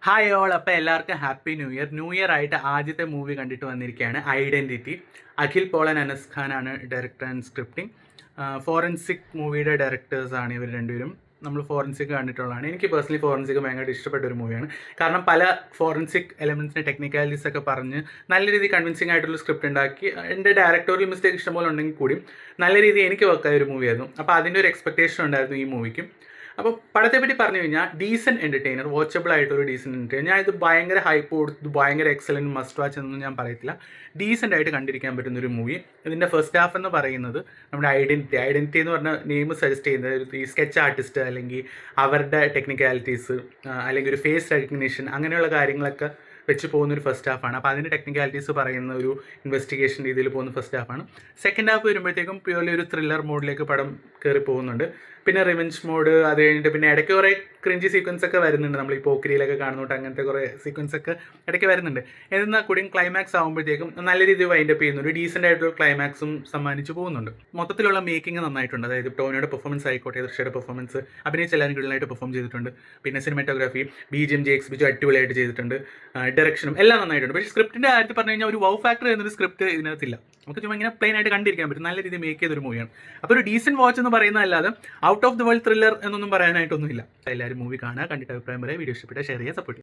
Hi all. അപ്പോൾ എല്ലാവർക്കും happy new year ആയിട്ട് ആദ്യത്തെ മൂവി കണ്ടിട്ട് വന്നിരിക്കുകയാണ് ഐഡൻറ്റിറ്റി. അഖിൽ പോളൻ അനസ് ഖാനാണ് ഡയറക്ടർ ആൻഡ് സ്ക്രിപ്റ്റിംഗ്. ഫോറൻസിക് മൂവിയുടെ ഡയറക്ടേഴ്സാണ് ഇവർ രണ്ടുപേരും. നമ്മൾ ഫോറൻസിക് കണ്ടിട്ടുള്ളതാണ്. എനിക്ക് പേഴ്സണലി ഫോറൻസിക് ഭയങ്കര ഇഷ്ടപ്പെട്ട ഒരു മൂവിയാണ്. കാരണം പല ഫോറൻസിക് എലമെൻറ്റ്സിൻ്റെ ടെക്നിക്കാലിറ്റീസ് ഒക്കെ പറഞ്ഞ് നല്ല രീതിയിൽ കൺവിൻസിങ് ആയിട്ടുള്ള സ്ക്രിപ്റ്റ് ഉണ്ടാക്കി. എൻ്റെ ഡയറക്ടോറിയൽ മിസ്റ്റേക്ക് ഇഷ്ടംപോലെ ഉണ്ടെങ്കിൽ കൂടിയും നല്ല രീതിയിൽ എനിക്ക് വർക്കായ ഒരു മൂവിയായിരുന്നു. അപ്പോൾ അതിൻ്റെ ഒരു എക്സ്പെക്റ്റേഷൻ ഉണ്ടായിരുന്നു ഈ മൂവിക്കും. അപ്പോൾ പടത്തെ പറ്റി പറഞ്ഞു കഴിഞ്ഞാൽ ഡീസൻറ്റ് എൻ്റർടൈനർ, വാച്ചബിൾ ആയിട്ടൊരു ഡീസൻറ്റ് എൻ്റർടൈനർ. ഞാൻ ഇത് ഭയങ്കര ഹൈപ്പ് കൊടുത്ത് ഭയങ്കര എക്സലൻറ്റ് മസ്റ്റ് വാച്ച് എന്നൊന്നും ഞാൻ പറയത്തില്ല. ഡീസൻ്റ് ആയിട്ട് കണ്ടിരിക്കാൻ പറ്റുന്നൊരു മൂവി. ഇതിൻ്റെ ഫസ്റ്റ് ഹാഫ് എന്ന് പറയുന്നത് നമ്മുടെ ഐഡൻറ്റിറ്റി എന്ന് പറഞ്ഞ നെയിം സജസ്റ്റ് ചെയ്യുന്നത് ഈ സ്കെച്ച് ആർട്ടിസ്റ്റ് അല്ലെങ്കിൽ അവരുടെ ടെക്നിക്കാലിറ്റീസ് അല്ലെങ്കിൽ ഒരു ഫേസ് റെക്കഗ്നീഷൻ അങ്ങനെയുള്ള കാര്യങ്ങളൊക്കെ വെച്ച് പോകുന്നൊരു ഫസ്റ്റ് ഹാഫാണ്. അപ്പോൾ അതിൻ്റെ ടെക്നിക്കാലിറ്റീസ് പറയുന്ന ഒരു ഇൻവെസ്റ്റിഗേഷൻ രീതിയിൽ പോകുന്ന ഫസ്റ്റ് ഹാഫാണ്. സെക്കൻഡ് ഹാഫ് വരുമ്പോഴത്തേക്കും പ്യൂർലി ഒരു ത്രില്ലർ മോഡിലേക്ക് പടം കയറി പോകുന്നുണ്ട്. പിന്നെ റിവെഞ്ച് മോഡ്, അത് കഴിഞ്ഞിട്ട് പിന്നെ ഇടയ്ക്ക് കുറേ ക്രിഞ്ചി സീക്വൻസ് ഒക്കെ വരുന്നുണ്ട്. നമ്മൾ ഈ പോക്കരിയിലൊക്കെ കാണുന്നോട്ട് അങ്ങനത്തെ കുറേ സീക്വൻസ് ഒക്കെ ഇടയ്ക്ക് വരുന്നുണ്ട്. എന്നാൽ കൂടിയും ക്ലൈമാക്സ് ആകുമ്പോഴത്തേക്കും നല്ല രീതിയിൽ വൈൻഡപ്പ് ചെയ്യുന്നു. ഒരു ഡീസൻ്റ് ആയിട്ടുള്ള ക്ലൈമാക്സും സമ്മാനിച്ച് പോകുന്നുണ്ട്. മൊത്തത്തിലുള്ള മേക്കിംഗ് നന്നായിട്ടുണ്ട്. അതായത് ടോണിയുടെ പെർഫോമൻസ് ആയിക്കോട്ടെ, ദൃശ്യയുടെ പെർഫോമൻസ്, അഭിനയിച്ച എല്ലാവരും കൂടുതലായിട്ട് പെർഫോം ചെയ്തിട്ടുണ്ട്. പിന്നെ സിനിമാറ്റോഗ്രാഫി, BGM JX ബിജു അടിപൊളിയായിട്ട് ചെയ്തിട്ടുണ്ട്. ഡയറക്ഷനും എല്ലാം നന്നായിട്ടുണ്ട്. പക്ഷേ സ്ക്രിപ്റ്റിൻ്റെ കാര്യത്തിൽ പറഞ്ഞു കഴിഞ്ഞാൽ ഒരു വൗ ഫാക്ടർ എന്നൊരു സ്ക്രിപ്റ്റ് ഇതിനകത്തില്ല. നമുക്ക് ചുമ്മാ ഇങ്ങനെ പ്ലെയിൻ ആയിട്ട് കണ്ടിരിക്കാൻ പറ്റും. നല്ല രീതിയിൽ മേക്ക് ചെയ്തൊരു മൂവിയാണ്. അപ്പോൾ ഒരു ഡീസൻറ്റ് വാച്ച് എന്ന് പറയുന്നതല്ലാതെ out of the world thriller എന്നൊന്നും പറയാനായിട്ടൊന്നുമില്ല. എല്ലാവരും മൂവി കാണുക, കണ്ടിട്ട് അഭിപ്രായം പറയാം. വീഡിയോ ഇഷ്ടപ്പെട്ടാൽ ഷെയർ ചെയ്യുക, സപ്പോർട്ട് ചെയ്യുക.